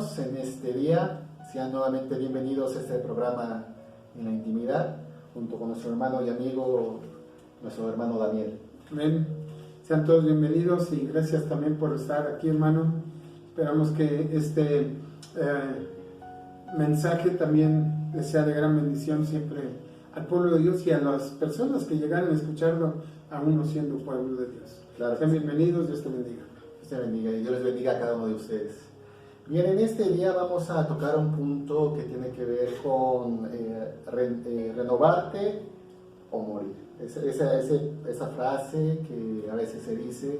hermanos, en este día sean nuevamente bienvenidos a este programa En la Intimidad, junto con nuestro hermano y amigo, nuestro hermano Daniel. Amén. Sean todos bienvenidos y gracias también por estar aquí, hermano. Esperamos que este mensaje también les sea de gran bendición siempre al pueblo de Dios y a las personas que llegaron a escucharlo, aún no siendo pueblo de Dios. Claro. Sean bienvenidos, Dios te bendiga. Dios te bendiga y Dios les bendiga a cada uno de ustedes. Bien, en este día vamos a tocar un punto que tiene que ver con renovarte o morir. Esa frase que a veces se dice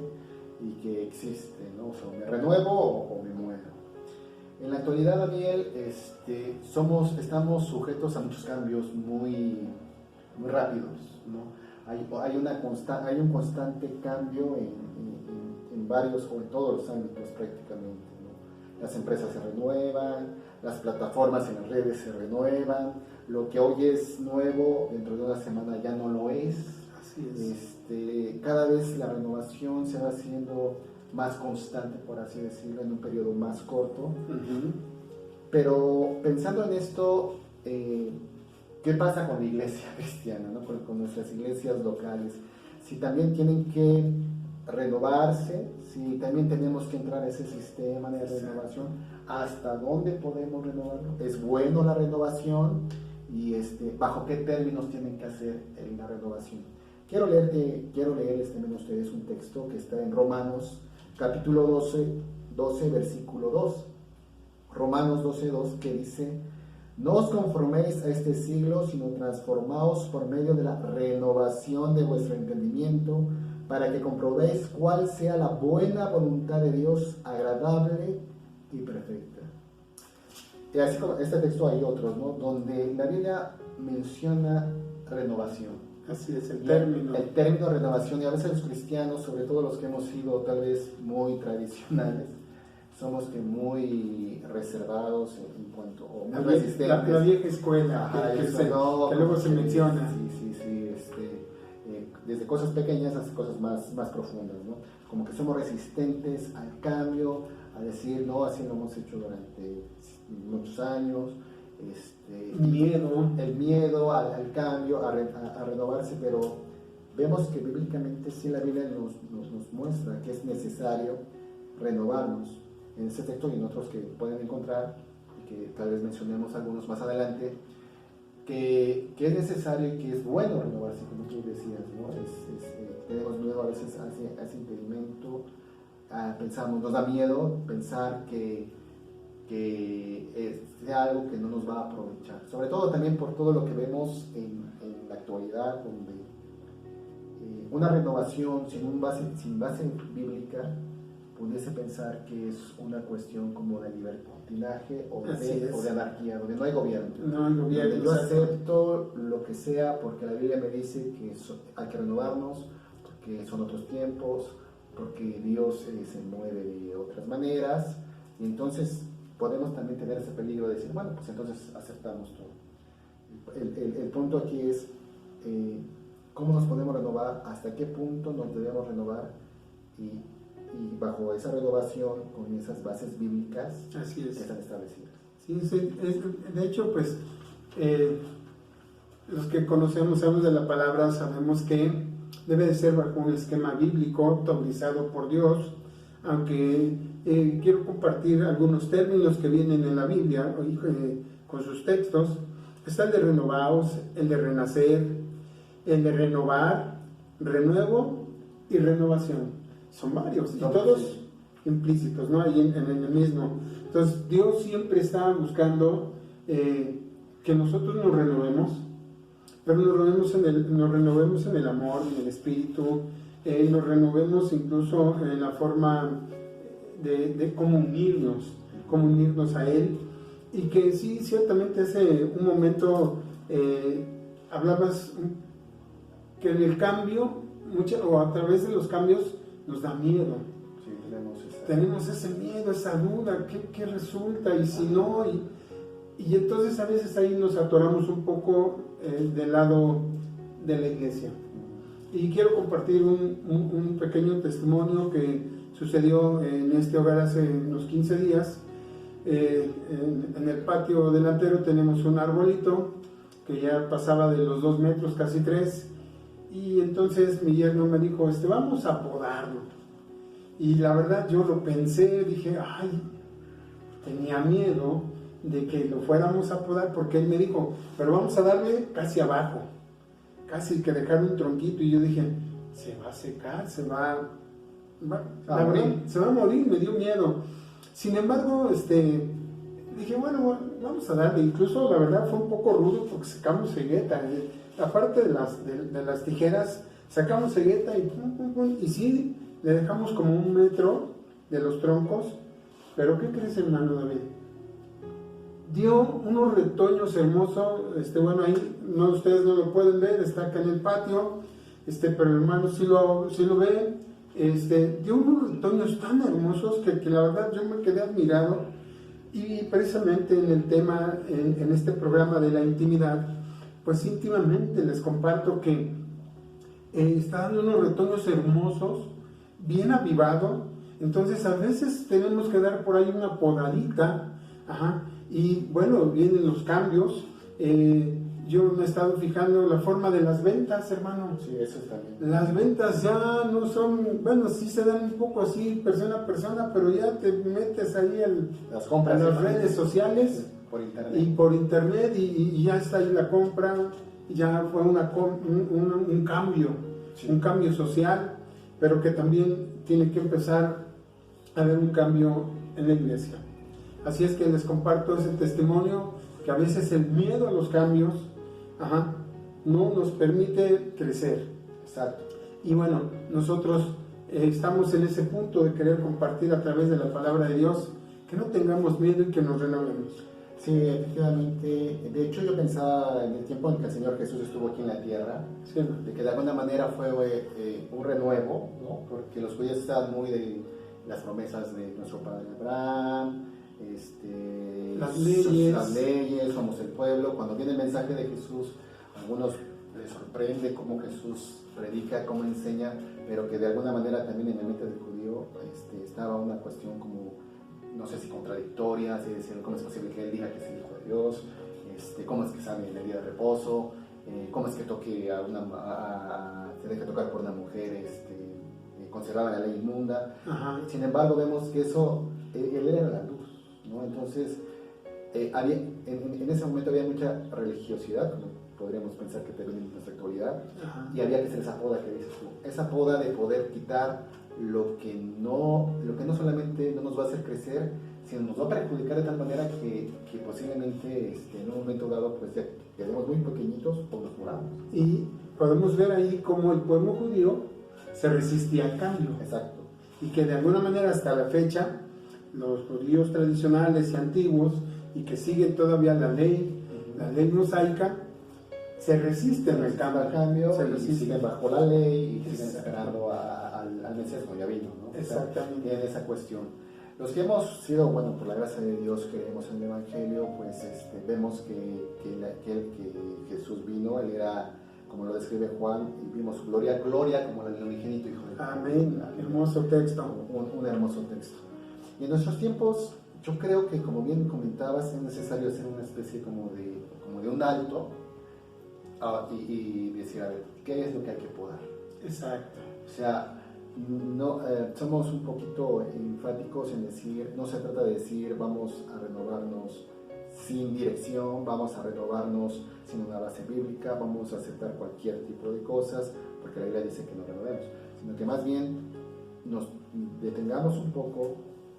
y que existe, ¿no? O sea, ¿me renuevo o me muero? En la actualidad, Daniel, estamos sujetos a muchos cambios muy rápidos, ¿no? Hay un constante cambio en varios o en todos los ámbitos prácticamente, ¿no? Las empresas se renuevan, las plataformas en las redes se renuevan, lo que hoy es nuevo dentro de una semana ya no lo es. Así es. Cada vez la renovación se va haciendo más constante, por así decirlo, en un periodo más corto. Pero pensando en esto, ¿qué pasa con la iglesia cristiana, ¿no? Con nuestras iglesias locales? Si también tienen que renovarse, si también tenemos que entrar a ese sistema de renovación, ¿hasta dónde podemos renovarlo? ¿Es bueno la renovación? Y ¿bajo qué términos tienen que hacer la renovación? Quiero leerles también a ustedes un texto que está en Romanos capítulo 12, versículo 2. Romanos 12:2, que dice: no os conforméis a este siglo, sino transformaos por medio de la renovación de vuestro entendimiento, para que comprobéis cuál sea la buena voluntad de Dios, agradable y perfecta. Y así como este texto hay otros, ¿no? Donde la Biblia menciona renovación. Así es, el término renovación, y a veces los cristianos, sobre todo los que hemos sido tal vez muy tradicionales, somos que muy reservados en cuanto, o muy resistentes. La vieja escuela. Ajá, que luego se menciona. Sí, desde cosas pequeñas hasta cosas más profundas, ¿no? Como que somos resistentes al cambio, a decir, no, así lo hemos hecho durante muchos años. El miedo al cambio, a renovarse, pero vemos que bíblicamente sí la Biblia nos muestra que es necesario renovarnos. En este texto y en otros que pueden encontrar, y que tal vez mencionemos algunos más adelante, que es necesario y que es bueno renovarse, como tú decías, ¿no? Tenemos miedo a veces a ese impedimento, nos da miedo pensar que sea algo que no nos va a aprovechar, sobre todo también por todo lo que vemos en la actualidad, donde una renovación sin base bíblica pudiese pensar que es una cuestión como de libertinaje o de anarquía, donde no hay gobierno. Donde yo acepto lo que sea porque la Biblia me dice que hay que renovarnos, porque son otros tiempos, porque Dios se mueve de otras maneras, y entonces podemos también tener ese peligro de decir, bueno, pues entonces aceptamos todo. El punto aquí es cómo nos podemos renovar, hasta qué punto nos debemos renovar, y bajo esa renovación con esas bases bíblicas que están establecidas. Sí, de hecho, pues los que sabemos de la palabra, sabemos que debe de ser bajo un esquema bíblico autorizado por Dios, aunque quiero compartir algunos términos que vienen en la Biblia con sus textos. Está el de renovaos, el de renacer, el de renovar, renuevo y renovación. Son varios, y todos implícitos, ¿no? Ahí en el mismo. Entonces, Dios siempre está buscando que nosotros nos renovemos, pero nos renovemos en el amor, en el espíritu, nos renovemos incluso en la forma de cómo unirnos a Él. Y que sí, ciertamente hace un momento hablabas que en el cambio, o a través de los cambios, nos da miedo. Sí, tenemos ese miedo, esa duda, ¿qué resulta? Y si no, y entonces a veces ahí nos atoramos un poco del lado de la iglesia. Y quiero compartir un pequeño testimonio que sucedió en este hogar hace unos 15 días, en el patio delantero tenemos un arbolito que ya pasaba de los 2 metros, casi 3, y entonces mi yerno me dijo, vamos a podarlo. Y la verdad yo lo pensé, dije, ay, tenía miedo de que lo fuéramos a podar, porque él me dijo, pero vamos a darle casi abajo, casi que dejar un tronquito, y yo dije, se va a secar, la verdad, se va a morir, me dio miedo. Sin embargo, dije, bueno, vamos a darle. Incluso la verdad fue un poco rudo porque sacamos cegueta, aparte de las tijeras, sacamos cegueta y sí, le dejamos como 1 metro de los troncos. Pero ¿qué crees, hermano David? Dio unos retoños hermosos. Bueno, ahí no, ustedes no lo pueden ver, está acá en el patio, pero el hermano sí lo ve. Dio unos retoños tan hermosos que la verdad yo me quedé admirado. Y precisamente en el tema, en este programa de la intimidad, pues íntimamente les comparto que está dando unos retoños hermosos, bien avivado. Entonces a veces tenemos que dar por ahí una podadita, y bueno, vienen los cambios. Yo me he estado fijando la forma de las ventas, hermano. Sí, eso también. Las ventas ya no son, bueno, sí se dan un poco así persona a persona, pero ya te metes ahí las compras en las redes sociales por internet. y por internet y ya está ahí la compra. Ya fue un cambio, sí, un cambio social, pero que también tiene que empezar a haber un cambio en la iglesia. Así es que les comparto ese testimonio, que a veces el miedo a los cambios no nos permite crecer. Exacto. Y bueno, nosotros estamos en ese punto de querer compartir a través de la palabra de Dios, que no tengamos miedo y que nos renovemos. Sí, efectivamente. De hecho, yo pensaba en el tiempo en que el Señor Jesús estuvo aquí en la tierra, sí, de que de alguna manera fue un renuevo, ¿no? Porque los judíos estaban muy de las promesas de nuestro padre Abraham, las leyes, somos el pueblo. Cuando viene el mensaje de Jesús, a algunos les sorprende cómo Jesús predica, cómo enseña, pero que de alguna manera también en la mente del judío estaba una cuestión como, no sé si contradictoria, si decir, cómo es posible que él diga que es el Hijo de Dios, cómo es que sabe en el día de reposo, cómo es que toque se deja tocar por una mujer conservada la ley inmunda. Sin embargo, vemos que eso, él era la luz, ¿no? Entonces, en ese momento había mucha religiosidad, como podríamos pensar que también en nuestra actualidad, y había que hacer esa poda que dices tú, esa poda de poder quitar lo que no solamente no nos va a hacer crecer, sino nos va a perjudicar de tal manera que posiblemente en un momento dado pues ya quedemos muy pequeñitos o nos muramos. Y podemos ver ahí cómo el pueblo judío se resistía al cambio. Exacto. Y que de alguna manera hasta la fecha los judíos tradicionales y antiguos, y que siguen todavía la ley mosaica, se resisten al cambio, y siguen bajo la ley y siguen esperando al Mesías cuando ya vino, ¿no? Exactamente. O sea, en esa cuestión. Los que hemos sido, bueno, por la gracia de Dios, creemos en el Evangelio, pues vemos que Jesús vino, él era, como lo describe Juan, y vimos su gloria, como el unigénito Hijo de Dios. Amén. Hermoso texto. Un hermoso texto. Y en nuestros tiempos, yo creo que, como bien comentabas, es necesario hacer una especie como de un alto y decir, a ver, ¿qué es lo que hay que podar? Exacto. O sea, no, somos un poquito enfáticos en decir, no se trata de decir vamos a renovarnos sin dirección, vamos a renovarnos sin una base bíblica, vamos a aceptar cualquier tipo de cosas, porque la Biblia dice que no renovemos, sino que más bien nos detengamos un poco,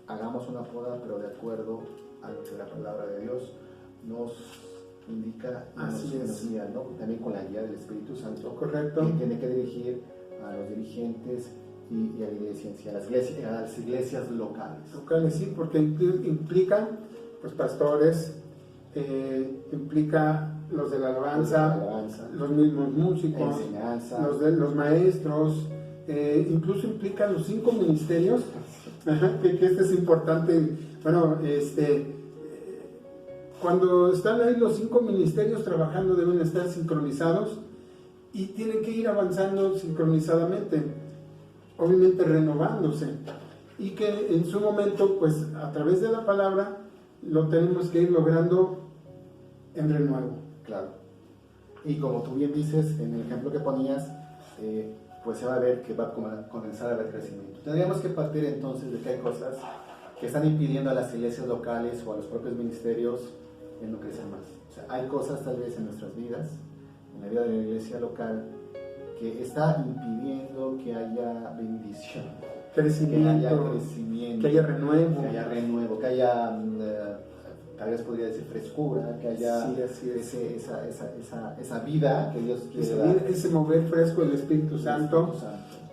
hagamos una poda, pero de acuerdo a lo que la palabra de Dios nos indica y nos guía, ¿no? También con la guía del Espíritu Santo. Correcto. Que tiene que dirigir a los dirigentes y a la iglesia, a las iglesias locales. Locales, sí, porque implica pues pastores, implica los de la alabanza, los mismos músicos, los maestros, incluso implica los 5 ministerios, que este es importante. Bueno, cuando están ahí los 5 ministerios trabajando, deben estar sincronizados y tienen que ir avanzando sincronizadamente, obviamente renovándose, y que en su momento, pues a través de la palabra, lo tenemos que ir logrando en renuevo. Claro. Y como tú bien dices, en el ejemplo que ponías, pues se va a ver que va a comenzar a haber crecimiento. Tendríamos que partir entonces de que hay cosas que están impidiendo a las iglesias locales o a los propios ministerios en no crecer más. O sea, hay cosas tal vez en nuestras vidas, en la vida de la iglesia local, que está impidiendo que haya bendición, Crecimiento, que haya crecimiento, que haya renuevo, que haya tal vez podría decir frescura, que haya sí, esa vida que Dios quiere dar. Ese mover fresco del Espíritu Santo.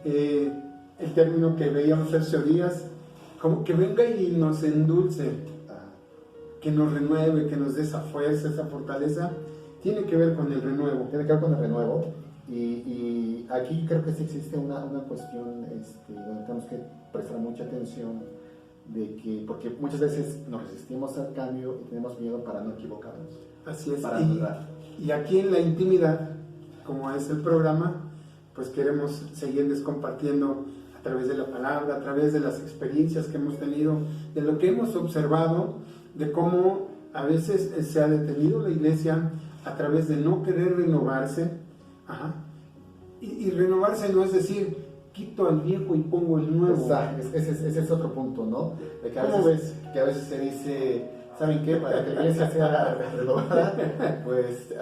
El término que veíamos hace días, como que venga y nos endulce, que nos renueve, que nos dé esa fuerza, esa fortaleza, tiene que ver con el renuevo. Tiene que ver con el renuevo. Y aquí creo que sí existe una cuestión donde tenemos que prestar mucha atención, de que, porque muchas veces nos resistimos al cambio y tenemos miedo para no equivocarnos. Así es. Para y aquí en la intimidad, como es el programa, pues queremos seguirles compartiendo a través de la palabra, a través de las experiencias que hemos tenido, de lo que hemos observado, de cómo a veces se ha detenido la iglesia a través de no querer renovarse. Y renovarse no es decir, quito al viejo y pongo el nuevo. Exacto, ese es otro punto, ¿no? De que a veces se dice, ¿saben qué? Para que la iglesia sea renovada, pues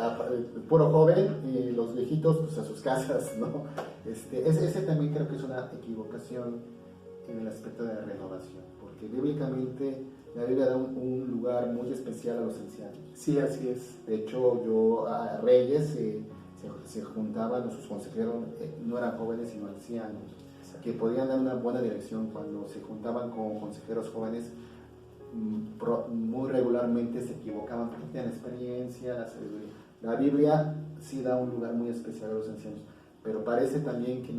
puro joven y los viejitos pues a sus casas, ¿no? Ese también creo que es una equivocación en el aspecto de la renovación, porque bíblicamente la Biblia da un lugar muy especial a los ancianos. Sí, así es. De hecho, a reyes se juntaban, sus consejeros no eran jóvenes sino ancianos, que podían dar una buena dirección. Cuando se juntaban con consejeros jóvenes, muy regularmente se equivocaban porque tenían experiencia, la sabiduría. La Biblia sí da un lugar muy especial a los ancianos, pero parece también que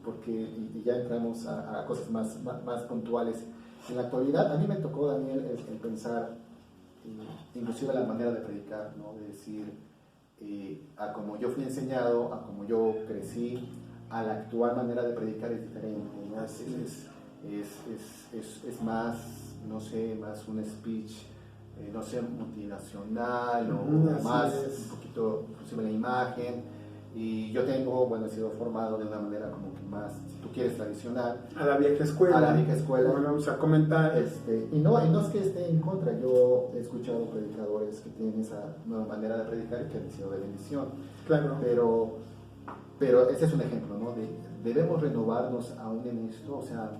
porque y ya entramos a cosas más puntuales. En la actualidad, a mí me tocó, Daniel, el pensar, inclusive la manera de predicar, ¿no? De decir, a como yo fui enseñado, a como yo crecí, a la actual manera de predicar es diferente, ¿no? Es más, no sé, más un speech, no sé, motivacional o más un poquito, inclusive la imagen. Y yo he sido formado de una manera como que más, si tú quieres, tradicional. A la vieja escuela. Bueno, vamos a comentar. Y no es que esté en contra. Yo he escuchado predicadores que tienen esa nueva manera de predicar y que han sido de bendición. Claro. Pero ese es un ejemplo, ¿no? Debemos renovarnos aún en esto, o sea,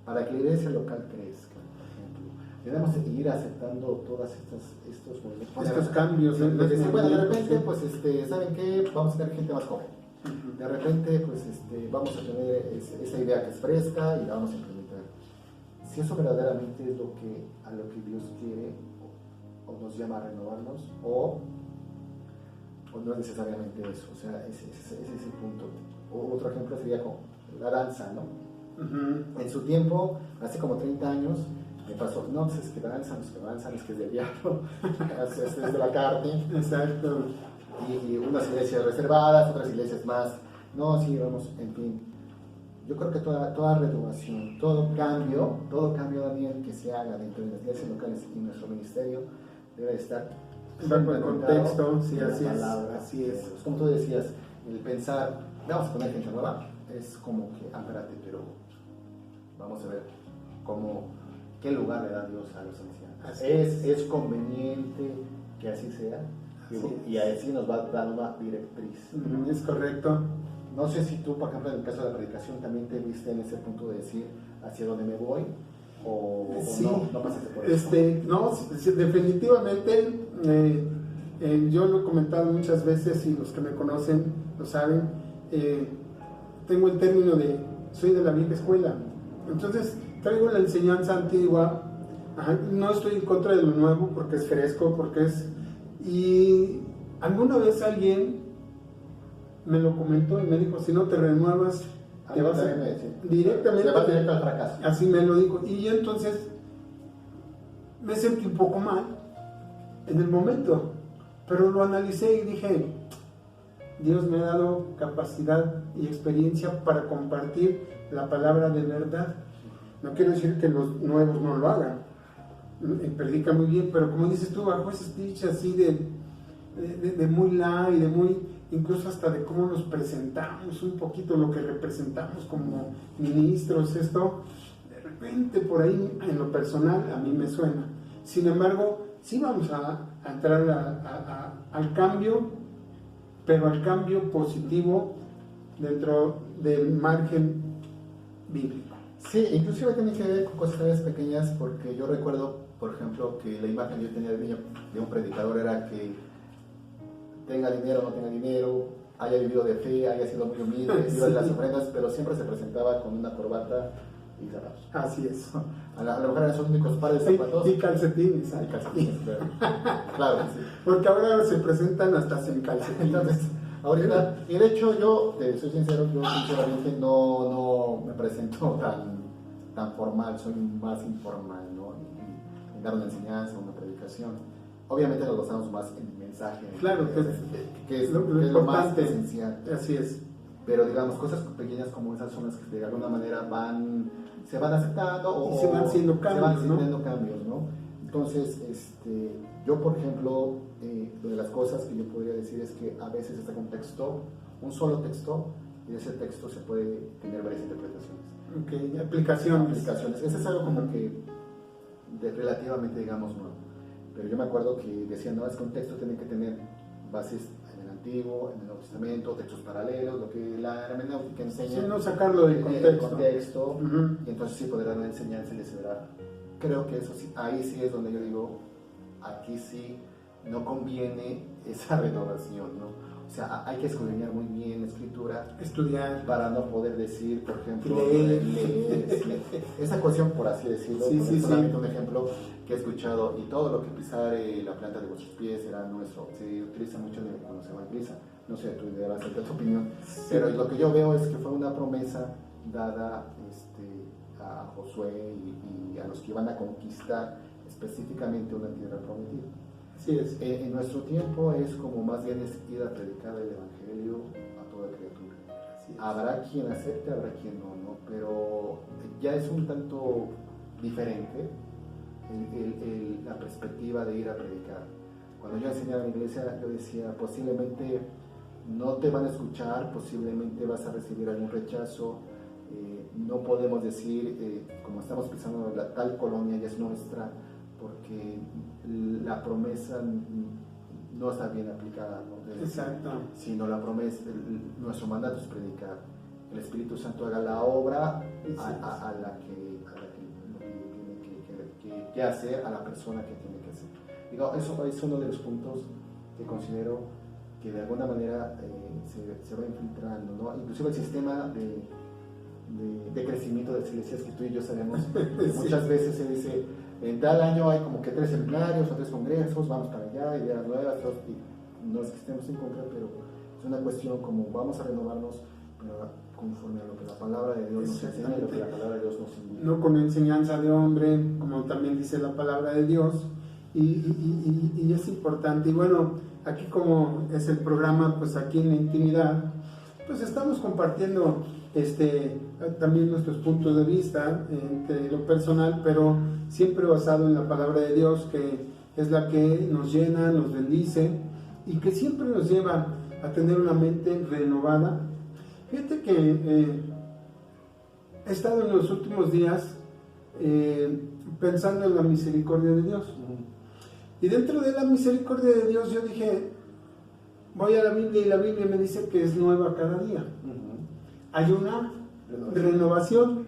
para que la iglesia local crezca, por ejemplo. Debemos ir aceptando todos estos cambios. De repente, pues, ¿saben qué? Vamos a tener gente más joven. De repente, pues, vamos a tener esa idea que es fresca y la vamos a implementar. Si eso verdaderamente es a lo que Dios quiere o nos llama a renovarnos, o no es necesariamente eso. O sea, ese es el punto. Otro ejemplo sería con la danza, ¿no? En su tiempo, hace como 30 años, me pasó, no, pues es que danzan, es que es del diablo, es de la carne. Exacto. Y unas iglesias reservadas, otras iglesias más, no, sí, vamos, en fin. Yo creo que toda renovación, todo cambio, Daniel, que se haga dentro de las iglesias locales y nuestro ministerio, debe estar bajo el contexto, sí, así es. Como tú decías, el pensar, vamos a poner gente nueva, es como que, espérate, pero vamos a ver qué lugar le da Dios a los ancianos. Es conveniente que así sea, y así nos va a dar una directriz. Es correcto. No sé si tú, por ejemplo, en el caso de la predicación, también te viste en ese punto de decir hacia dónde me voy, o sí. no pasaste por eso. No, definitivamente, yo lo he comentado muchas veces y los que me conocen lo saben, tengo el término de soy de la vieja escuela, entonces traigo la enseñanza antigua. No estoy en contra de lo nuevo porque es fresco, y alguna vez alguien me lo comentó y me dijo, si no te renuevas, te vas directamente al fracaso. Así me lo dijo. Y yo entonces me sentí un poco mal en el momento, pero lo analicé y dije, Dios me ha dado capacidad y experiencia para compartir la palabra de verdad. No quiero decir que los nuevos no lo hagan. predica muy bien, pero como dices tú, bajo ese speech así de muy light, de muy, incluso hasta de cómo nos presentamos, un poquito lo que representamos como ministros, esto, de repente por ahí en lo personal a mí me suena. Sin embargo, sí vamos a entrar al cambio, pero al cambio positivo dentro del margen bíblico. Sí, inclusive tiene que ver con cosas pequeñas, porque yo recuerdo, por ejemplo, que la imagen que yo tenía de un predicador era que tenga dinero o no tenga dinero, haya vivido de fe, haya sido muy humilde, viva de las ofrendas, pero siempre se presentaba con una corbata y zapatos. Así es. A lo mejor eran sus únicos pares de zapatos. Y calcetines. Y calcetines, claro, sí. Porque ahora se presentan hasta sin calcetines. Entonces, ahorita, y de hecho yo, soy sincero, yo sinceramente no me presento tan formal, soy más informal, ¿no? En dar una enseñanza, una predicación. Obviamente nos basamos más en el mensaje, claro, que es lo más esencial. Así es. Pero digamos, cosas pequeñas como esas son las que de alguna manera se van aceptando o se van haciendo cambios, ¿no? Entonces, yo por ejemplo, una de las cosas que yo podría decir es que a veces está con texto, un solo texto, y de ese texto se puede tener varias interpretaciones. Ok, aplicaciones. Eso es algo como que relativamente, digamos, nuevo. Pero yo me acuerdo que decían, no, es que un texto tiene que tener bases en el Antiguo, en el Nuevo Testamento, textos paralelos, lo que la hermenéutica enseña. Sí, no sacarlo del contexto. Y entonces sí poder dar una enseñanza y les verá. Creo que eso sí, ahí sí es donde yo digo, aquí sí no conviene esa renovación, ¿no? O sea, hay que escudriñar muy bien la escritura, estudiar, para no poder decir, por ejemplo, leer. Sí. Esa cuestión, por así decirlo, solamente un ejemplo que he escuchado, y todo lo que pisare la planta de vuestros pies será nuestro. Se utiliza mucho cuando se evangeliza, no sé, tú debas hacer tu opinión, pero lo que yo veo es que fue una promesa dada a Josué y a los que iban a conquistar específicamente una tierra prometida. Así es. En nuestro tiempo es como más bien es ir a predicar el evangelio a toda criatura. Habrá quien acepte, habrá quien no, pero ya es un tanto diferente la perspectiva de ir a predicar. Cuando yo enseñaba en la iglesia, yo decía, posiblemente no te van a escuchar, posiblemente vas a recibir algún rechazo, no podemos decir, como estamos pensando, la tal colonia ya es nuestra, porque la promesa no está bien aplicada, ¿no? Exacto. Sino la promesa, nuestro mandato es predicar, que el Espíritu Santo haga la obra a la que tiene que hacer, a la persona que tiene que hacer. Digo, eso es uno de los puntos que considero que de alguna manera se va infiltrando, ¿no? Inclusive el sistema de crecimiento de las iglesias, que tú y yo sabemos, muchas veces se dice, en tal año hay como que 3 seminarios o 3 congresos, vamos para allá, ideas nuevas, y no es que estemos en contra, pero es una cuestión como vamos a renovarnos, pero conforme a lo que la palabra de Dios nos enseña y lo que la palabra de Dios nos invita. No con enseñanza de hombre, como también dice la palabra de Dios, y es importante. Y bueno, aquí como es el programa, pues aquí en la intimidad, pues estamos compartiendo también nuestros puntos de vista entre lo personal, pero siempre basado en la palabra de Dios, que es la que nos llena, nos bendice y que siempre nos lleva a tener una mente renovada. Fíjate que he estado en los últimos días pensando en la misericordia de Dios, y dentro de la misericordia de Dios yo dije, voy a la Biblia y la Biblia me dice que es nueva cada día. Hay una renovación.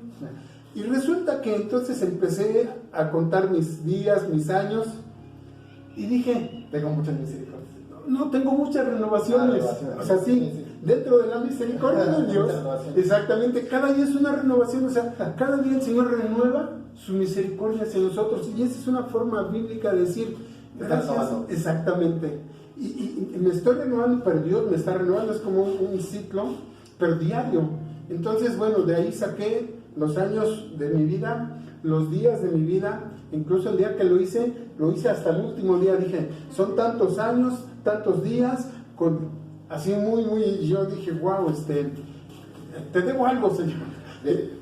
Y resulta que entonces empecé a contar mis días, mis años, y dije, tengo muchas misericordias. No, tengo muchas renovaciones. O sea, sí, dentro de la misericordia de Dios, exactamente, cada día es una renovación. O sea, cada día el Señor renueva su misericordia hacia nosotros. Y esa es una forma bíblica de decir, gracias. Exactamente. Y me estoy renovando, pero Dios me está renovando. Es como un ciclo, pero diario. Entonces, bueno, de ahí saqué los años de mi vida, los días de mi vida, incluso el día que lo hice hasta el último día. Dije, son tantos años, tantos días, así muy, yo dije, wow, te debo algo, Señor.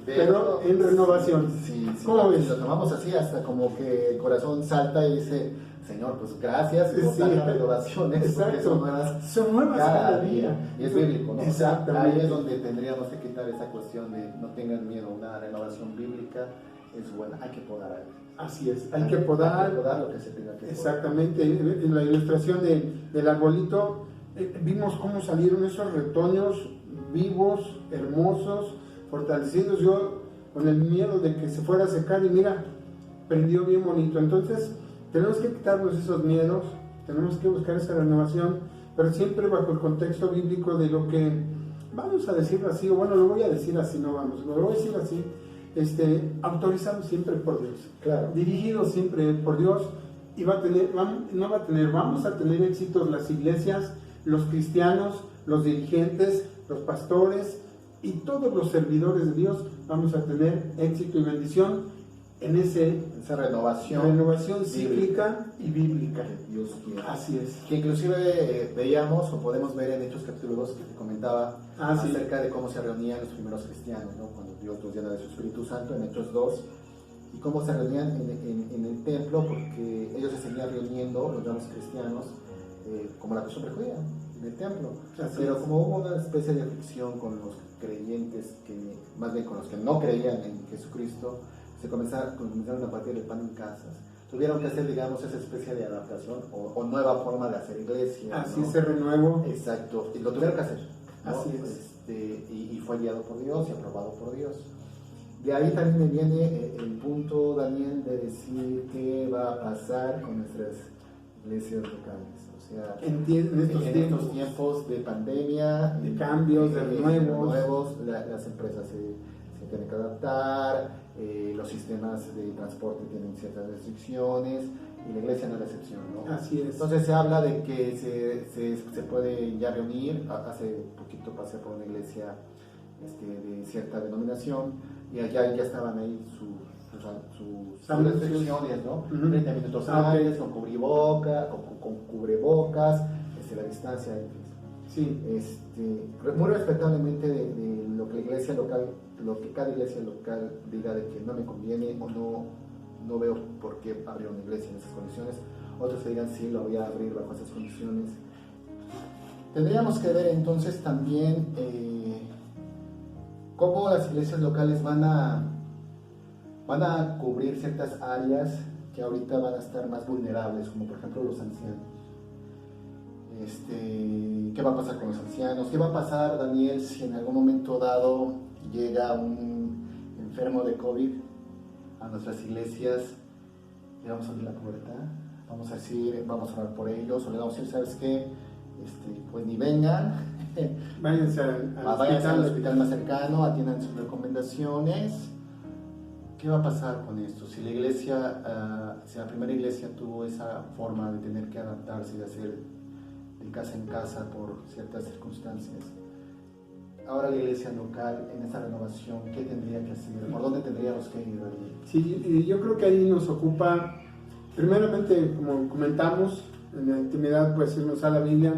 pero en renovación. Sí, ¿Cómo ves? si lo tomamos así, hasta como que el corazón salta y dice, Señor, pues gracias por Sí, tantas renovaciones, porque exacto. Son nuevas cada día. Y es bíblico, ¿no? Exactamente. Ahí es donde tendríamos que quitar esa cuestión de no tengan miedo. Una renovación bíblica es buena, hay que podar a veces. Así es, hay que podar. Hay que podar lo que se tenga que podar. Exactamente. En la ilustración del arbolito vimos cómo salieron esos retoños vivos, hermosos, fortalecidos. Yo con el miedo de que se fuera a secar y mira, prendió bien bonito. Entonces tenemos que quitarnos esos miedos, tenemos que buscar esa renovación, pero siempre bajo el contexto bíblico de lo que, vamos a decirlo así, o bueno, lo voy a decir así, no vamos, lo voy a decir así, autorizado siempre por Dios, claro, dirigido siempre por Dios, y vamos a tener éxitos las iglesias, los cristianos, los dirigentes, los pastores y todos los servidores de Dios, vamos a tener éxito y bendición en esa renovación cíclica y bíblica. Dios quiere. Así es. Que inclusive veíamos o podemos ver en Hechos capítulo 2 que te comentaba acerca de cómo se reunían los primeros cristianos, ¿no? Cuando Dios los llena de su Espíritu Santo en Hechos 2, y cómo se reunían en el templo, porque ellos se seguían reuniendo, los llamados cristianos, como la costumbre judía, en el templo. Pero como hubo una especie de fricción con los creyentes, más bien con los que no creían en Jesucristo, se comenzaron a partir el pan en casas. Tuvieron que hacer, digamos, esa especie de adaptación o nueva forma de hacer iglesia. Así ¿no? se renuevo. Exacto, y lo tuvieron que hacer, ¿no? Así es. Y fue guiado por Dios y aprobado por Dios. De ahí también me viene el punto, Daniel, de decir qué va a pasar con nuestras iglesias locales. O sea, en estos tiempos de pandemia, de cambios, de renuevos, las empresas se tienen que adaptar, los sistemas de transporte tienen ciertas restricciones y la iglesia no es la excepción, ¿no? Así es. Entonces se habla de que se puede ya reunir. Hace poquito pasé por una iglesia de cierta denominación y allá ya estaban ahí sus restricciones, ¿no? 30 minutos antes, con cubrebocas, la distancia. Sí. Muy respetablemente de lo que la iglesia local, lo que cada iglesia local diga de que no me conviene o no veo por qué abrir una iglesia en esas condiciones. Otros que digan sí, lo voy a abrir bajo esas condiciones. Tendríamos que ver entonces también cómo las iglesias locales van a cubrir ciertas áreas que ahorita van a estar más vulnerables, como por ejemplo los ancianos. ¿Qué va a pasar con los ancianos? ¿Qué va a pasar, Daniel, si en algún momento dado llega un enfermo de COVID a nuestras iglesias? Le vamos a abrir la puerta, vamos a decir, vamos a orar por ellos, o le vamos a decir, ¿sabes qué? Pues ni vengan, váyanse al hospital más cercano, atiendan sus recomendaciones. ¿Qué va a pasar con esto? Si la iglesia, si la primera iglesia tuvo esa forma de tener que adaptarse y de hacer de casa en casa por ciertas circunstancias, ahora la iglesia local en esta renovación, ¿qué tendría que hacer? ¿Por dónde tendríamos que ir? Sí, yo creo que ahí nos ocupa, primeramente, como comentamos, en la intimidad, pues irnos a la Biblia,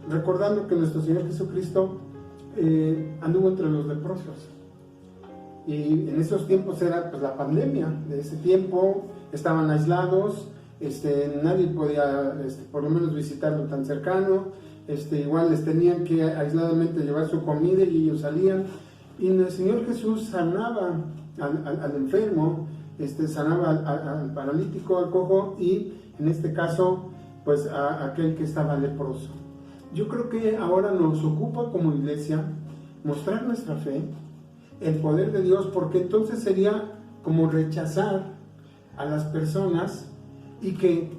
recordando que nuestro Señor Jesucristo anduvo entre los leprosos. Y en esos tiempos era pues la pandemia de ese tiempo, estaban aislados, nadie podía por lo menos visitarlo tan cercano, igual les tenían que aisladamente llevar su comida y ellos salían, y el Señor Jesús sanaba al enfermo, sanaba al paralítico, al cojo, y en este caso pues a aquel que estaba leproso. Yo creo que ahora nos ocupa como iglesia mostrar nuestra fe, el poder de Dios, porque entonces sería como rechazar a las personas, y que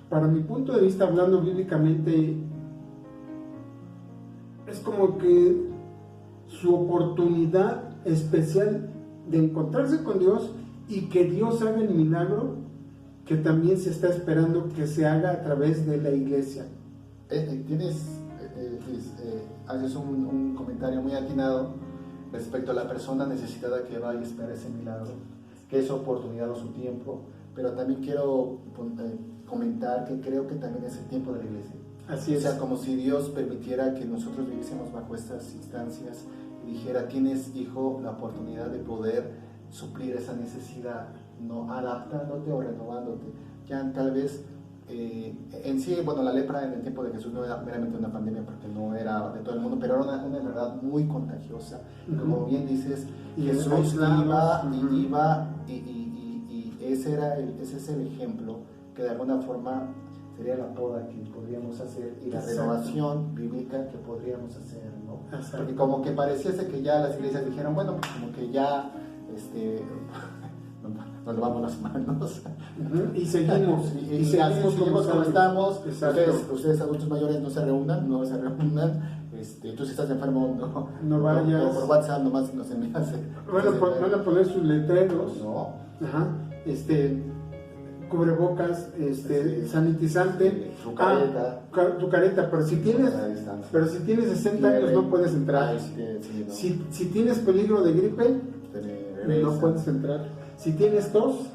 para mi punto de vista, hablando bíblicamente, es como que su oportunidad especial de encontrarse con Dios y que Dios haga el milagro que también se está esperando que se haga a través de la iglesia. Haces un comentario muy atinado respecto a la persona necesitada que va y espera ese milagro, que es su oportunidad o su tiempo, pero también quiero comentar que creo que también es el tiempo de la iglesia. Así es. O sea, como si Dios permitiera que nosotros viviésemos bajo estas instancias, dijera, tienes, hijo, la oportunidad de poder suplir esa necesidad, no adaptándote o renovándote. Ya tal vez en sí, bueno, la lepra en el tiempo de Jesús no era meramente una pandemia porque no era de todo el mundo, pero era una enfermedad muy contagiosa. Como bien dices, Y Jesús aislados, iba y ese es el ejemplo que de alguna forma sería la poda que podríamos hacer y la Exacto. renovación bíblica que podríamos hacer, ¿no? Exacto. Porque como que pareciese que ya las iglesias dijeron, bueno, pues como que ya nos lavamos las manos. Y seguimos, y seguimos como estamos. Exacto. Ustedes adultos mayores no se reúnan. Tú si estás enfermo, No vayas. por WhatsApp nomás nos envías. Bueno, van a poner sus letreros. No. Ajá. Cubrebocas, Sí. sanitizante. Tu careta. Tu careta, pero si tienes 60 años no puedes entrar. Ay, sí, no. Si tienes peligro de gripe, Regresa. no puedes entrar. Si tienes tos,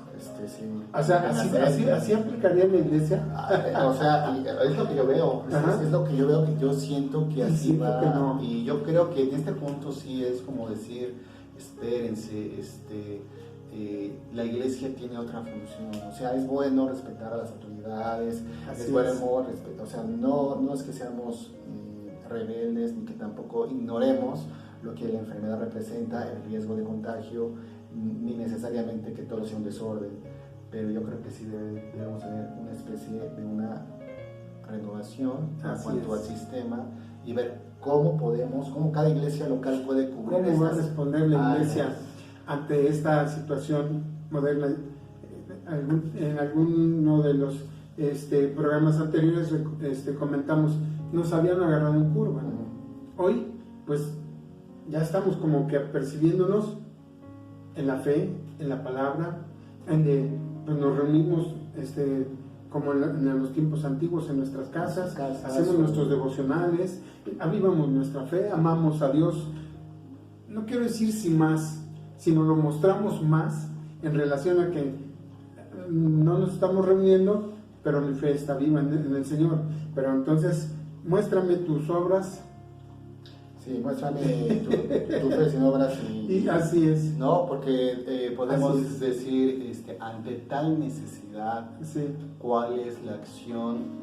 Sí. o sea, así aplicaría en la iglesia. O sea, es lo que yo veo, Ajá. es lo que yo veo, que yo siento que Y así siento va, que no. y yo creo que en este punto sí es como decir, espérense, la iglesia tiene otra función, o sea, es bueno respetar a las autoridades, Así es bueno es. respetar, o sea, no es que seamos rebeldes, ni que tampoco ignoremos lo que la enfermedad representa, el riesgo de contagio, ni necesariamente que todo sea un desorden, pero yo creo que sí debemos tener una especie de una renovación en Así cuanto es. al sistema y ver cómo cada iglesia local puede cubrir ¿Cómo va a esas responder la iglesia áreas. ante esta situación moderna? En alguno de los programas anteriores comentamos, nos habían agarrado en curva. Hoy, pues, ya estamos como que apercibiéndonos en la fe, en la palabra, pues nos reunimos como en los tiempos antiguos en nuestras casas, hacemos nuestros devocionales, avivamos nuestra fe, amamos a Dios. No quiero decir sin más, sino lo mostramos más en relación a que no nos estamos reuniendo, pero mi fe está viva en el Señor. Pero entonces, muéstrame tus obras. Sí, muéstrame tu fe sin obras Y así es. No, porque podemos Así es. decir, ante tal necesidad, Sí. cuál es la acción.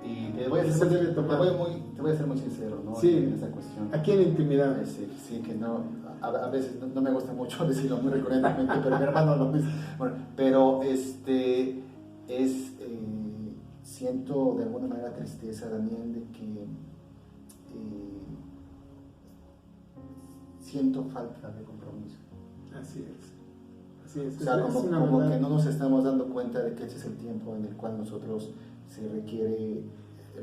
Y te voy a Se ser, debe tomar. te voy a ser muy sincero, ¿no? Sí. En esa cuestión. Aquí en la intimidad. Sí, que no, a veces no me gusta mucho decirlo muy recurrentemente, pero mi hermano lo dice. Bueno, pero siento de alguna manera tristeza, Daniel, de que siento falta de compromiso. Así es. Así es. O sea, Es una como verdad. que no nos estamos dando cuenta de que ese es el tiempo en el cual nosotros se requiere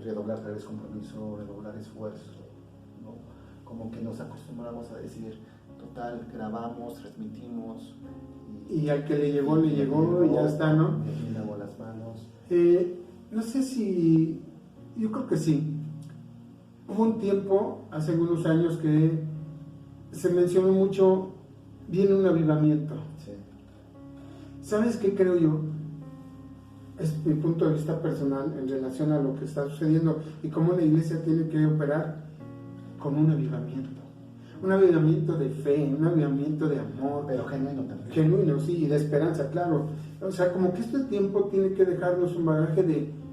redoblar tal vez compromiso, redoblar esfuerzo, ¿no? Como que nos acostumbramos a decir, total, grabamos, transmitimos. Y al que le llegó, y ya está, ¿no? Me lavo las manos. No sé si... Yo creo que sí. Hubo un tiempo, hace algunos años, que se mencionó mucho, viene un avivamiento. Sí. ¿Sabes qué creo yo? Es mi punto de vista personal en relación a lo que está sucediendo y cómo la iglesia tiene que operar con un avivamiento. Un avivamiento de fe, un avivamiento de amor. Pero genuino también. Genuino, sí, y de esperanza, claro. O sea, como que este tiempo tiene que dejarnos un bagaje de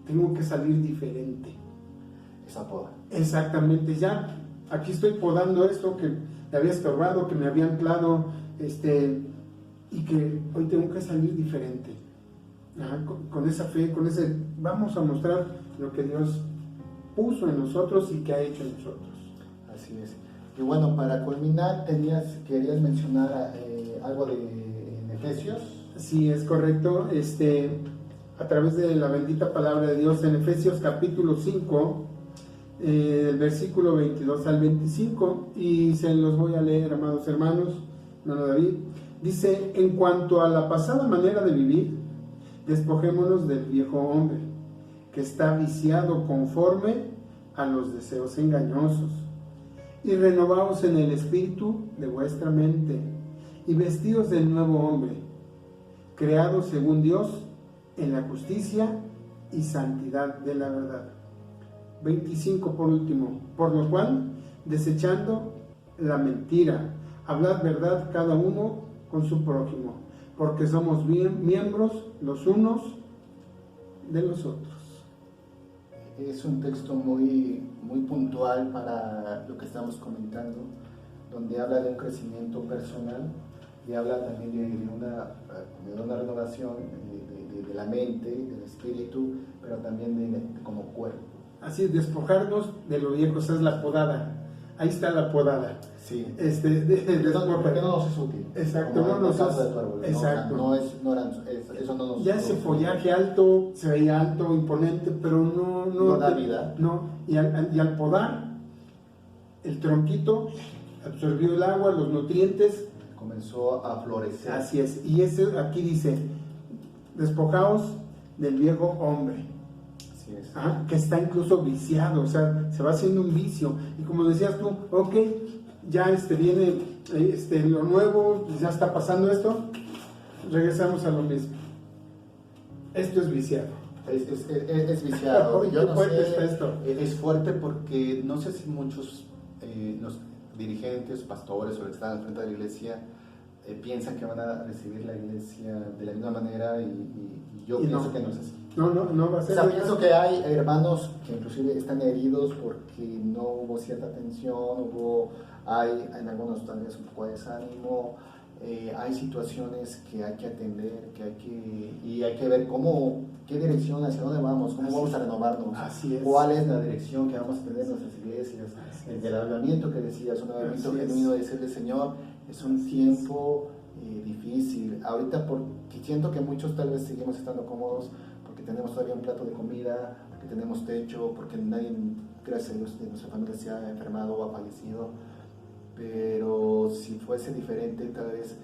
tengo que salir diferente. Esa poda. Exactamente, ya aquí estoy podando esto que me había estorbado, que me había anclado, y que hoy tengo que salir diferente. Ajá, con esa fe, vamos a mostrar lo que Dios puso en nosotros y que ha hecho en nosotros. Así es. Y bueno, para culminar, querías mencionar algo en Efesios. Sí, es correcto. A través de la bendita palabra de Dios en Efesios capítulo 5, el versículo 22 al 25, y se los voy a leer, amados hermanos, hermano David. Dice: en cuanto a la pasada manera de vivir, despojémonos del viejo hombre, que está viciado conforme a los deseos engañosos, y renovaos en el espíritu de vuestra mente, y vestidos del nuevo hombre, creado según Dios en la justicia y santidad de la verdad. 25 por último, por lo cual, desechando la mentira. Hablad verdad cada uno con su prójimo, porque somos miembros los unos de los otros. Es un texto muy, muy puntual para lo que estamos comentando, donde habla de un crecimiento personal y habla también de una renovación de la mente, del espíritu, pero también de como cuerpo. Así es, despojarnos de lo viejo, esa es la podada. Ahí está la podada. Sí. Porque no nos es útil. Exacto, Como no nos es. es. Exacto. Eso no nos. Ya ese follaje alto, se veía alto, imponente, pero no da vida. No, y al podar, el tronquito absorbió el agua, los nutrientes. Comenzó a florecer. Así es. Y aquí dice: despojaos del viejo hombre. Así es. Que está incluso viciado, o sea, se va haciendo un vicio. Y como decías tú, ok, ya viene lo nuevo, ya está pasando esto, regresamos a lo mismo. Esto es viciado. Es viciado. Qué fuerte está esto. Es fuerte porque no sé si muchos los dirigentes, pastores o los que están al frente de la iglesia piensan que van a recibir la iglesia de la misma manera y yo pienso que no es así. No va a ser. O sea, pienso que hay hermanos que inclusive están heridos porque no hubo cierta atención, hay en algunos también un poco de desánimo, hay situaciones que hay que atender, y hay que ver qué dirección, hacia dónde vamos, cómo vamos a renovarnos, cuál es la dirección que vamos a tener en nuestras iglesias, el avivamiento que decías, un avivamiento genuino de decirle: Señor, es un tiempo difícil, ahorita porque siento que muchos tal vez seguimos estando cómodos, porque tenemos todavía un plato de comida, porque tenemos techo, porque nadie, gracias a Dios, de nuestra familia se ha enfermado o ha fallecido, pero si fuese diferente tal vez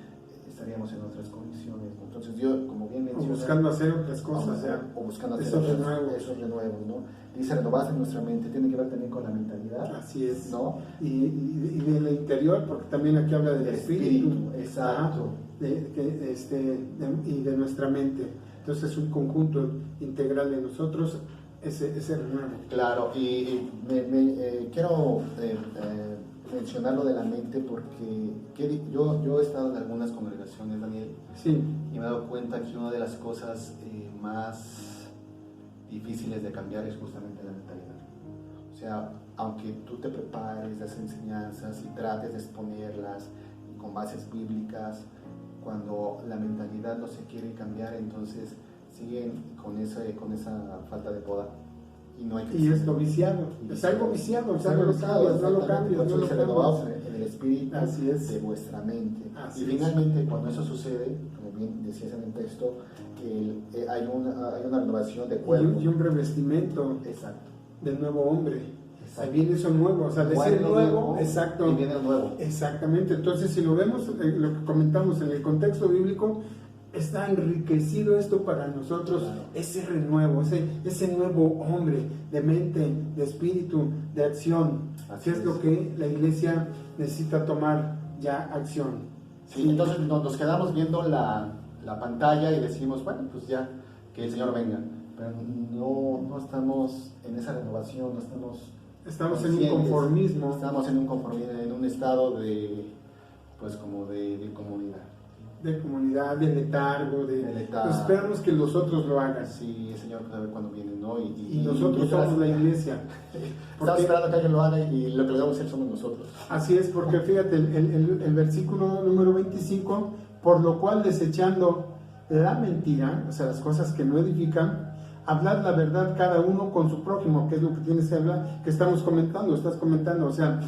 estaríamos en otras condiciones. Entonces yo, como bien mencioné, o buscando hacer otras cosas, o buscando hacer esos renuevos, ¿no? Dice renovarse en nuestra mente, tiene que ver también con la mentalidad. Así es, ¿no? Y en el interior, porque también aquí habla del espíritu, exacto, y de nuestra mente. Entonces es un conjunto integral de nosotros, ese renuevo. Claro, y quiero mencionar lo de la mente porque yo he estado en algunas congregaciones, Daniel, sí, y me he dado cuenta que una de las cosas más difíciles de cambiar es justamente la mentalidad. O sea, aunque tú te prepares las enseñanzas y trates de exponerlas con bases bíblicas, cuando la mentalidad no se quiere cambiar, entonces siguen con esa falta de poda. Y es lo viciado, es algo viciado, no lo cambias. En el espíritu de vuestra mente. Y finalmente, cuando eso sucede, como bien decías en el texto, hay una renovación de cuerpo. Y un revestimiento del nuevo hombre. Ahí viene eso nuevo, o sea, decir nuevo, exacto. Y viene el nuevo. Exactamente, entonces si lo vemos, lo que comentamos en el contexto bíblico, está enriquecido esto para nosotros, claro. Ese renuevo, ese nuevo hombre de mente, de espíritu, de acción. Así es lo que la iglesia necesita tomar ya acción. Sí, entonces nos quedamos viendo la pantalla y decimos, bueno, pues ya, que el Señor venga. Pero no estamos en esa renovación, estamos en un conformismo. Estamos en un conformismo, en un estado de comodidad. De comunidad, de letargo, pues esperamos que los otros lo hagan. Sí, el Señor puede ver cuándo viene, ¿no? Y nosotros somos la iglesia. Estamos esperando que alguien lo haga y lo que le vamos a hacer somos nosotros. Así es, porque fíjate, el versículo número 25, por lo cual desechando la mentira, o sea, las cosas que no edifican, hablad la verdad cada uno con su prójimo, que es lo que tienes que hablar, que estás comentando, o sea,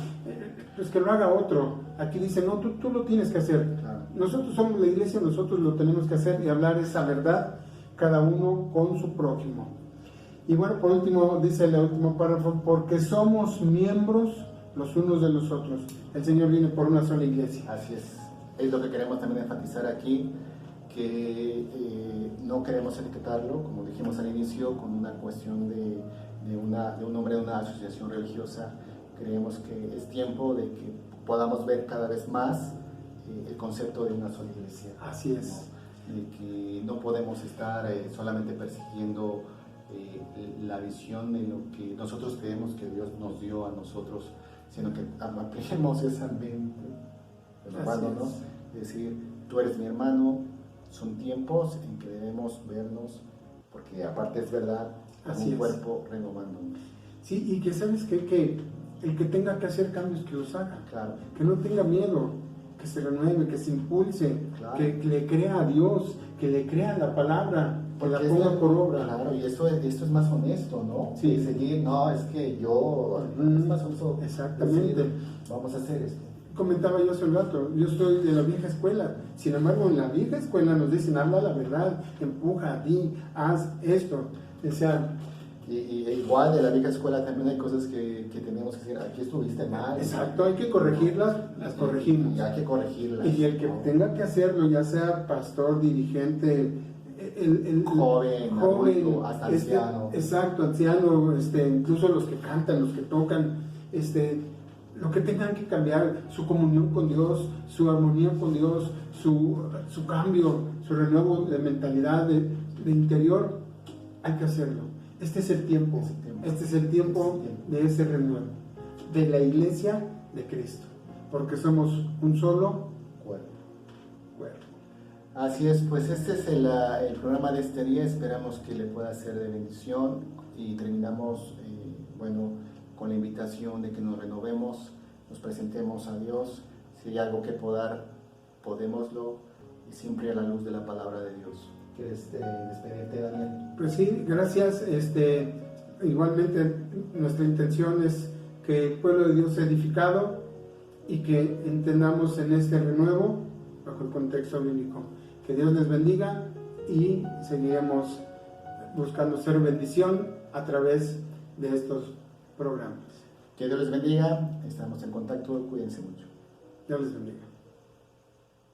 pues que lo haga otro. Aquí dice, no, tú lo tienes que hacer. Claro. Nosotros somos la iglesia, nosotros lo tenemos que hacer y hablar esa verdad, cada uno con su prójimo. Y bueno, por último, dice el último párrafo, porque somos miembros los unos de los otros. El Señor viene por una sola iglesia. Así es lo que queremos también enfatizar aquí, que no queremos etiquetarlo, como dijimos al inicio, con una cuestión de un nombre de una asociación religiosa. Creemos que es tiempo de que podamos ver cada vez más el concepto de una sola iglesia. Así es. ¿No? De que no podemos estar solamente persiguiendo la visión de lo que nosotros creemos que Dios nos dio a nosotros sino que ampliemos esa mente, renovándonos, es decir, tú eres mi hermano. Son tiempos en que debemos vernos, porque aparte es verdad, Así un es. cuerpo renovándonos. Sí, y que sabes que el que tenga que hacer cambios, que los haga. Claro. Que no tenga miedo, que se renueve, que se impulse, Claro. que le crea a Dios, que le crea a la palabra, que la Porque ponga por obra. Claro, y esto es más honesto, ¿no? Sí. Y seguir, no, es que yo, es más honesto. Exactamente. Decir, vamos a hacer esto. Comentaba yo hace un rato, yo estoy de la vieja escuela, sin embargo en la vieja escuela nos dicen, habla la verdad, empuja, di, haz esto. O sea, Y igual de la vieja escuela también hay cosas que tenemos que decir, aquí estuviste mal. exacto, hay que corregirlas, las corregimos. Y hay que corregirlas. Y el que ¿no? tenga que hacerlo, ya sea pastor, dirigente, el Joven, adulto, hasta anciano. Exacto, anciano, incluso los que cantan, los que tocan, lo que tengan que cambiar, su comunión con Dios, su armonía con Dios, su cambio, su renuevo de mentalidad, de interior, hay que hacerlo. Este es el tiempo, este es el tiempo de ese renuevo, de la iglesia de Cristo, porque somos un solo Cuerpo. cuerpo. Así es, pues este es el programa de este día, esperamos que le pueda ser de bendición y terminamos, con la invitación de que nos renovemos, nos presentemos a Dios, si hay algo que podar, podémoslo, y siempre a la luz de la palabra de Dios. ¿Quieres despedirte, Daniel? Pues sí, gracias. Igualmente nuestra intención es que el pueblo de Dios sea edificado y que entendamos en este renuevo bajo el contexto bíblico. Que Dios les bendiga y seguiremos buscando ser bendición a través de estos programas. Que Dios les bendiga, estamos en contacto, cuídense mucho. Dios les bendiga.